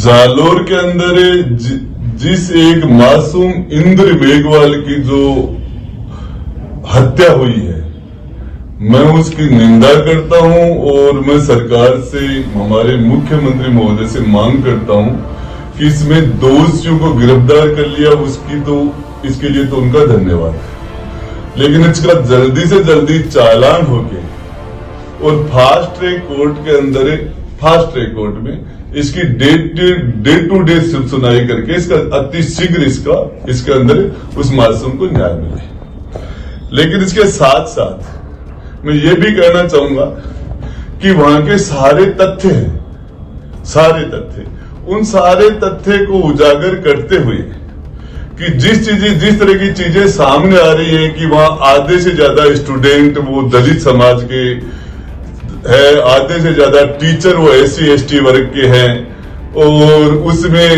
जालोर के अंदर जिस एक मासूम इंद्र मेघवाल की जो हत्या हुई है, मैं उसकी निंदा करता हूं और मैं सरकार से, हमारे मुख्यमंत्री महोदय से मांग करता हूं कि इसमें दोषियों को गिरफ्तार कर लिया, उसकी तो इसके लिए तो उनका धन्यवाद, लेकिन इसका जल्दी से जल्दी चालान होके और फास्ट ट्रैक कोर्ट के अंदर, फास्ट ट्रैक कोर्ट में इसकी डे टू डे सुनवाई करके इसका अति शीघ्र इसके अंदर उस मासूम को न्याय मिले। लेकिन इसके साथ साथ मैं ये भी कहना चाहूंगा कि वहां के सारे तथ्य हैं, सारे तथ्य, उन सारे तथ्य को उजागर करते हुए कि जिस तरह की चीजें सामने आ रही हैं कि वहां आधे से ज्यादा स्टूडेंट वो दलित समाज के है, आधे से ज्यादा टीचर वो SC/ST वर्ग के हैं, और उसमें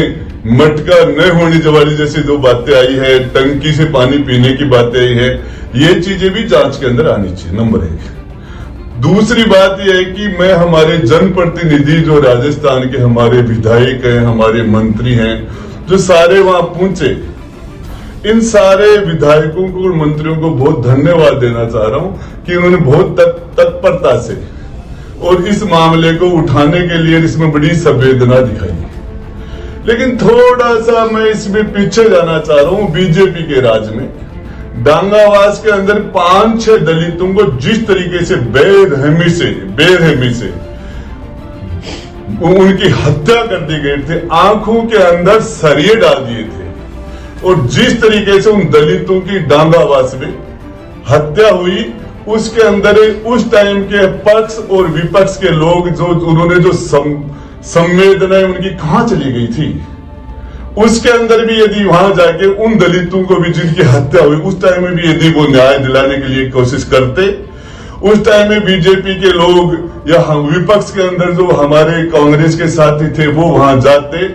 मटका न होने वाली जैसी दो बातें आई है, टंकी से पानी पीने की बातें आई है, ये चीजें भी जांच के अंदर आनी चाहिए, नंबर 1। दूसरी बात यह है कि मैं हमारे जनप्रतिनिधि जो राजस्थान के हमारे विधायक हैं, हमारे मंत्री हैं, जो सारे वहां पहुंचे, इन सारे विधायकों को और मंत्रियों को बहुत धन्यवाद देना चाह रहा हूं कि उन्होंने बहुत तत्परता से और इस मामले को उठाने के लिए इसमें बड़ी संवेदना दिखाई। लेकिन थोड़ा सा मैं इसमें पीछे जाना चाह रहा हूं। बीजेपी के राज में डांगावास के अंदर 5-6 दलितों को जिस तरीके से बेरहमी से उनकी हत्या कर दी गई थी, आंखों के अंदर सरिये डाल दिए थे, और जिस तरीके से उन दलितों की डांगावास में हत्या हुई, उसके अंदर उस टाइम के पक्ष और विपक्ष के लोग जो उन्होंने जो संवेदनाएं उनकी कहां चली गई थी, उसके अंदर भी यदि वहां जाके उन दलितों को भी जिनकी हत्या हुई उस टाइम में भी यदि वो न्याय दिलाने के लिए कोशिश करते, उस टाइम में बीजेपी के लोग या विपक्ष के अंदर जो हमारे कांग्रेस के साथी थे वो वहां जाते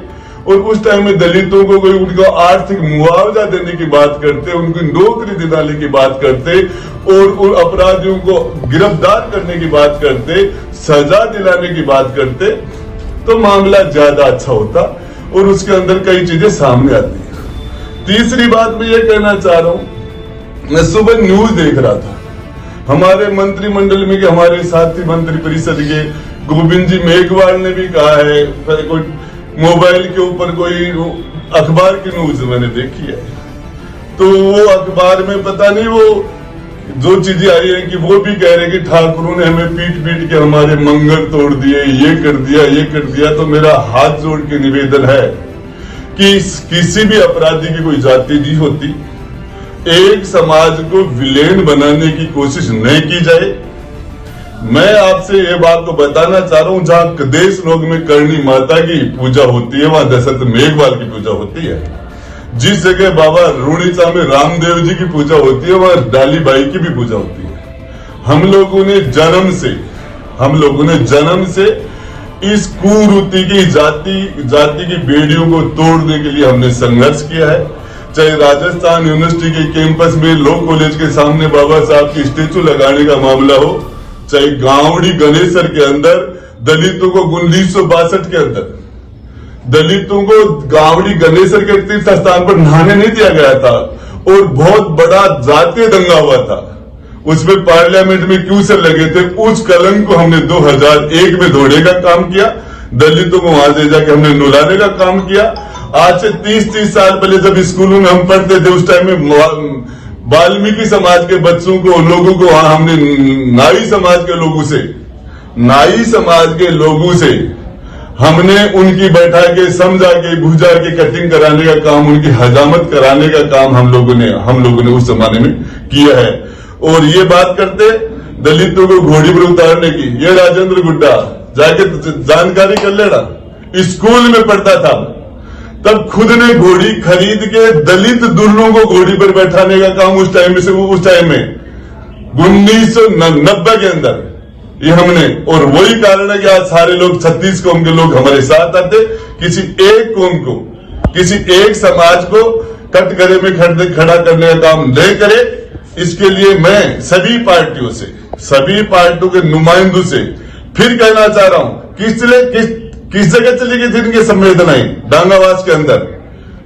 और उस टाइम में दलितों को कोई उनको आर्थिक मुआवजा देने की बात करते, उनको नौकरी दिलाने की बात करते और उन अपराधियों को गिरफ्तार करने की बात करते, सजा दिलाने की बात करते, तो मामला ज्यादा अच्छा होता और उसके अंदर कई चीजें सामने आती है। तीसरी बात मैं ये कहना चाह रहा हूं, मैं सुबह न्यूज देख रहा था, हमारे मंत्रिमंडल में के हमारे साथी मंत्री परिषद के गोविंद जी मेघवाल ने भी कहा है, कोई मोबाइल के ऊपर कोई अखबार की न्यूज मैंने देखी है, तो वो अखबार में पता नहीं वो जो चीजें आई है कि वो भी कह रहे कि ठाकुरों ने हमें पीट के हमारे मंगल तोड़ दिए, ये कर दिया। तो मेरा हाथ जोड़ के निवेदन है कि किसी भी अपराधी की कोई जाति नहीं होती, एक समाज को विलेन बनाने की कोशिश नहीं की जाए। मैं आपसे ये बात को बताना चाह रहा हूं, जहां कदेश लोग में करणी माता की पूजा होती है वहां दशरथ मेघवाल की पूजा होती है, जिस जगह बाबा रूणीचा में रामदेव जी की पूजा होती है वहां डाली बाई की भी पूजा होती है। हम लोगों ने जन्म से इस कुरीति की जाति की बेड़ियों को तोड़ने के लिए हमने संघर्ष किया है। चाहे राजस्थान यूनिवर्सिटी के कैंपस में लॉ कॉलेज के सामने बाबा साहब की स्टेचू लगाने का मामला हो, चाहे गांवड़ी गणेशर के अंदर दलितों को 1962 के अंदर दलितों को गांवड़ी गणेशर के तीर्थ स्थान पर नहाने नहीं दिया गया था और बहुत बड़ा जातीय दंगा हुआ था, उसमें पार्लियामेंट में क्यों से लगे थे, उस कलंक को हमने 2001 में धोने का काम किया, दलितों को वहां से जाके हमने नुलाने का काम किया। आज से 30 साल पहले जब स्कूलों में हम पढ़ते थे उस टाइम में वाल्मीकि समाज के बच्चों को, लोगों को वहां हमने नाई समाज के लोगों से हमने उनकी बैठा के समझा के भुजा के कटिंग कराने का काम, उनकी हजामत कराने का काम हम लोगों ने उस जमाने में किया है। और ये बात करते दलितों को घोड़ी पर उतारने की, ये राजेंद्र गुड्डा जाके जानकारी कर लेना, स्कूल में पढ़ता था तब खुद ने घोड़ी खरीद के दलित दुल्लों को घोड़ी पर बैठाने का काम उस टाइम में 1990 के अंदर ये हमने, और वही कारण है कि आज सारे लोग 36 कौम के लोग हमारे साथ आते, किसी एक कौम को, किसी एक समाज को कटघरे में खड़ा करने का काम नहीं करे। इसके लिए मैं सभी पार्टियों से, सभी पार्टियों के नुमाइंदों से फिर कहना चाह रहा हूं, किस जगह चली गई थी इनकी संवेदनाएं डांगावास के अंदर?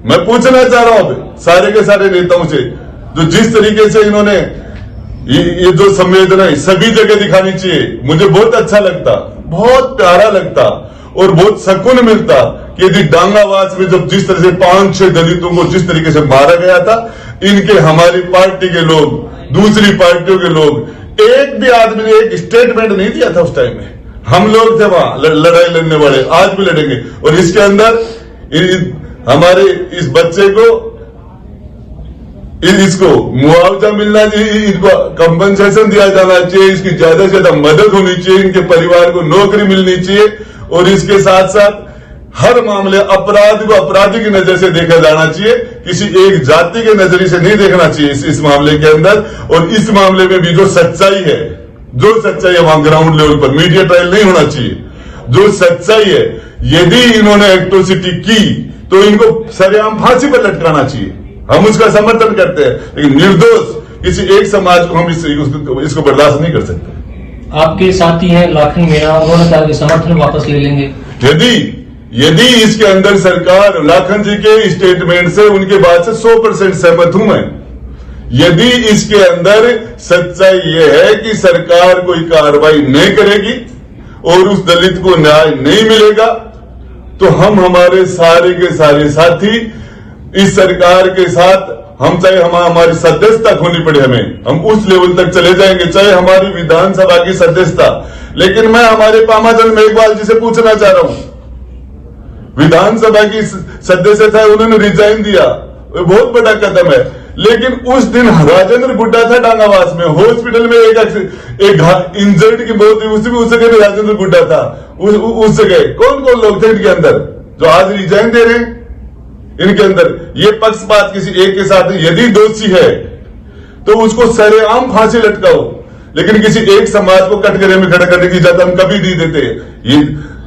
मैं पूछना चाह रहा हूं सारे के सारे नेताओं से, जो जिस तरीके से इन्होंने ये जो संवेदनाएं सभी जगह दिखानी चाहिए, मुझे बहुत अच्छा लगता, बहुत प्यारा लगता और बहुत सुकून मिलता कि यदि डांगावास में जब जिस तरह से 5-6 दलितों को जिस तरीके से मारा गया था, इनके हमारी पार्टी के लोग, दूसरी पार्टियों के लोग, एक भी आदमी ने एक स्टेटमेंट नहीं दिया था उस टाइम में। हम लोग थे वहां लड़ाई लड़ने वाले, आज भी लड़ेंगे। और इसके अंदर हमारे इस बच्चे को इसको मुआवजा मिलना चाहिए, इनको कंपनसेशन दिया जाना चाहिए, इसकी ज्यादा से ज्यादा मदद होनी चाहिए, इनके परिवार को नौकरी मिलनी चाहिए और इसके साथ साथ हर मामले अपराध को अपराधी की नजर से देखा जाना चाहिए, किसी एक जाति के नजरिए से नहीं देखना चाहिए इस मामले के अंदर। और इस मामले में भी जो सच्चाई है वहां ग्राउंड लेवल पर मीडिया ट्रायल नहीं होना चाहिए। जो सच्चाई है, यदि इन्होंने एक्ट्रोसिटी की तो इनको सरेआम फांसी पर लटकाना चाहिए, हम उसका समर्थन करते हैं। लेकिन निर्दोष किसी एक समाज को हम इसको बर्दाश्त नहीं कर सकते। आपके साथी हैं लाखन मीणा, उन्होंने कहा कि समर्थन वापस ले लेंगे। यदि इसके अंदर सरकार, लाखन जी के स्टेटमेंट से, उनके बात से 100% सहमत हूं मैं। यदि इसके अंदर सच्चाई यह है कि सरकार कोई कार्रवाई नहीं करेगी और उस दलित को न्याय नहीं मिलेगा, तो हम हमारे सारे के सारे साथी इस सरकार के साथ, हम चाहे हमारी सदस्यता खोनी पड़े हमें, हम उस लेवल तक चले जाएंगे, चाहे हमारी विधानसभा की सदस्यता। लेकिन मैं हमारे पामाचंद मेघवाल जी से पूछना चाह रहा हूं, विधानसभा की सदस्यता उन्होंने रिजाइन दिया, बहुत बड़ा कदम है। लेकिन उस दिन राजेंद्र गुड्डा था डांगावास में, हॉस्पिटल में एक इंजर्ड की मौत हुई, उस जगह में राजेंद्र गुड्डा था। उस जगह कौन कौन लोग थे इनके अंदर जो आज रिजाइन दे रहे हैं? इनके अंदर ये पक्षपात किसी एक के साथ, यदि दोषी है तो उसको सरेआम फांसी लटकाओ, लेकिन किसी एक समाज को कटघरे में खड़ा करने की इजाजत हम कभी नहीं देते।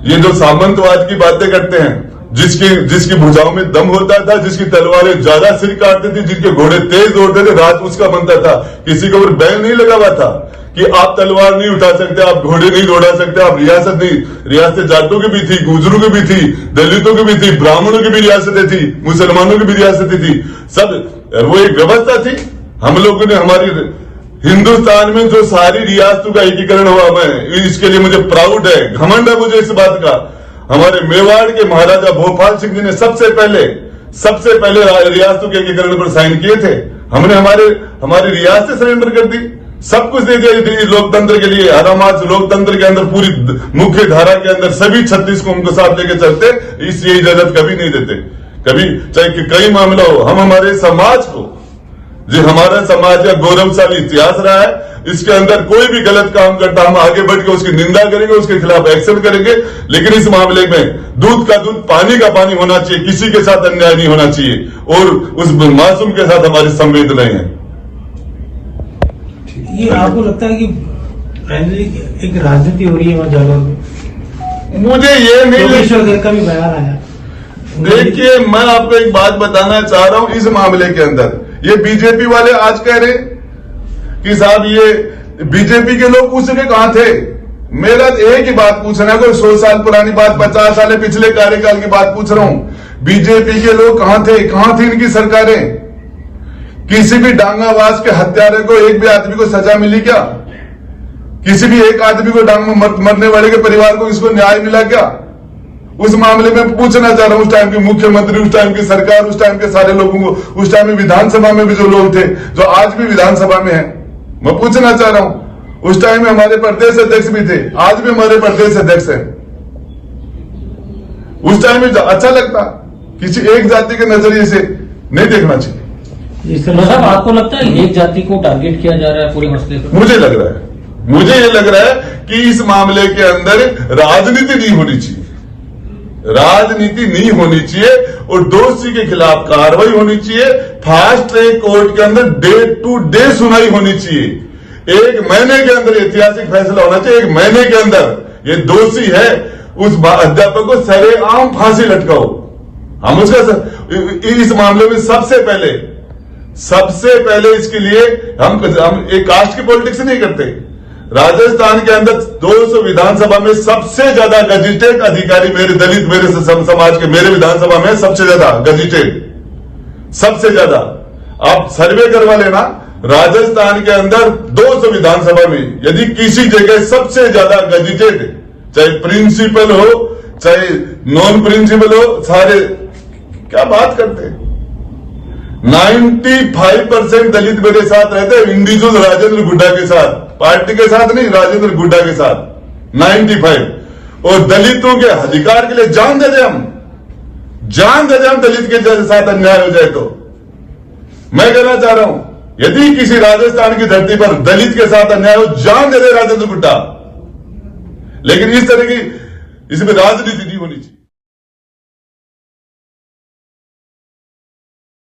ये जो सामंतवाद की बातें करते हैं, जिसकी भुजाओं में दम होता था, जिसकी तलवारें ज्यादा सिर काटती थी, जिनके घोड़े तेज दौड़ते थे, रात उसका बनता था, किसी के ऊपर बैन नहीं लगा हुआ था कि आप तलवार नहीं उठा सकते, आप घोड़े नहीं दौड़ा सकते, आप रियासत नहीं। रियासतें जाटों की भी थी, गुजरों की भी थी, दलितों की भी थी, ब्राह्मणों की भी रियासतें थी, मुसलमानों की भी रियासतें थी, सब वो एक व्यवस्था थी। हम लोगों ने हमारी हिंदुस्तान में जो सारी रियासतों का एकीकरण हुआ, मैं इसके लिए मुझे प्राउड है, घमंड है मुझे इस बात का। हमारे मेवाड़ के महाराजा भोपाल सिंह जी ने सबसे पहले रियासतों के एकीकरण पर साइन किए थे। हमने हमारी रियासतें सरेंडर कर दी, सब कुछ दे दिया लोकतंत्र के लिए। हरामाज लोकतंत्र के अंदर पूरी मुख्य धारा के अंदर सभी 36 को उनको साथ लेके चलते, इसलिए इजाजत कभी नहीं देते, कभी, चाहे कई मामला हो। हम हमारे समाज को, जो हमारा समाज का गौरवशाली इतिहास रहा है, इसके अंदर कोई भी गलत काम करता हम आगे बढ़ के उसकी निंदा करेंगे, उसके खिलाफ एक्शन करेंगे। लेकिन इस मामले में दूध का दूध पानी का पानी होना चाहिए, किसी के साथ अन्याय नहीं होना चाहिए और उस मासूम के साथ हमारी संवेदनाएं हैं। ये आपको लगता है कि एक राजनीति हो रही है वहां जालौर में? मुझे ये नहीं का भी बयान आया। देखिए, मैं आपको एक बात बताना चाह रहा हूं, इस मामले के अंदर ये बीजेपी वाले आज कह रहे कि साहब ये बीजेपी के लोग उस जगह कहां थे। मेरा एक ही बात पूछना है, कोई 100 साल पुरानी बात, 50 साल पिछले कार्यकाल की बात पूछ रहा हूं। बीजेपी के लोग कहां थे, कहां थी इनकी सरकारें? किसी भी डांगावास के हत्यारे को, एक भी आदमी को सजा मिली क्या? किसी भी एक आदमी को मरने वाले के परिवार को इसको न्याय मिला क्या? उस मामले में पूछना चाह रहा हूं, उस टाइम के मुख्यमंत्री, उस टाइम की सरकार, उस टाइम के सारे लोगों को, उस टाइम में विधानसभा में भी जो लोग थे, जो आज भी विधानसभा में हैं, मैं पूछना चाह रहा हूं। उस टाइम में हमारे प्रदेश अध्यक्ष भी थे, आज भी हमारे प्रदेश अध्यक्ष हैं। उस टाइम में अच्छा लगता, किसी एक जाति के नजरिए से नहीं देखना चाहिए। साहब, आपको लगता है एक जाति को टारगेट किया जा रहा है पूरे मसले पर? मुझे ये लग रहा है कि इस मामले के अंदर राजनीति नहीं होनी चाहिए, राजनीति नहीं होनी चाहिए और दोषी के खिलाफ कार्रवाई होनी चाहिए। फास्ट ट्रैक कोर्ट के अंदर डे टू डे सुनाई होनी चाहिए। 1 महीने के अंदर ऐतिहासिक फैसला होना चाहिए। 1 महीने के अंदर ये दोषी है, उस अध्यापक को सरेआम फांसी लटकाओ। हम उसका इस मामले में सबसे पहले इसके लिए हम एक कास्ट की पॉलिटिक्स नहीं करते। राजस्थान के अंदर 200 विधानसभा में सबसे ज्यादा गजिटेड अधिकारी मेरे दलित मेरे समाज के मेरे विधानसभा में सबसे ज्यादा गजिटेड, सबसे ज्यादा। आप सर्वे करवा लेना, राजस्थान के अंदर 200 विधानसभा में यदि किसी जगह सबसे ज्यादा गजिटेड, चाहे प्रिंसिपल हो चाहे नॉन प्रिंसिपल हो, सारे क्या बात करते हैं। 95% दलित मेरे साथ रहते हैं, इंडिविजुअल राजेंद्र गुड्डा के साथ, पार्टी के साथ नहीं, राजेंद्र गुड्डा के साथ 95। और दलितों के अधिकार के लिए जान दे दे हम, जान दे दे हम, दलित के साथ अन्याय हो जाए तो। मैं कहना चाह रहा हूं, यदि किसी राजस्थान की धरती पर दलित के साथ अन्याय हो, जान दे दे राजेंद्र गुड्डा। लेकिन इस तरह की इसमें राजनीति नहीं होनी चाहिए।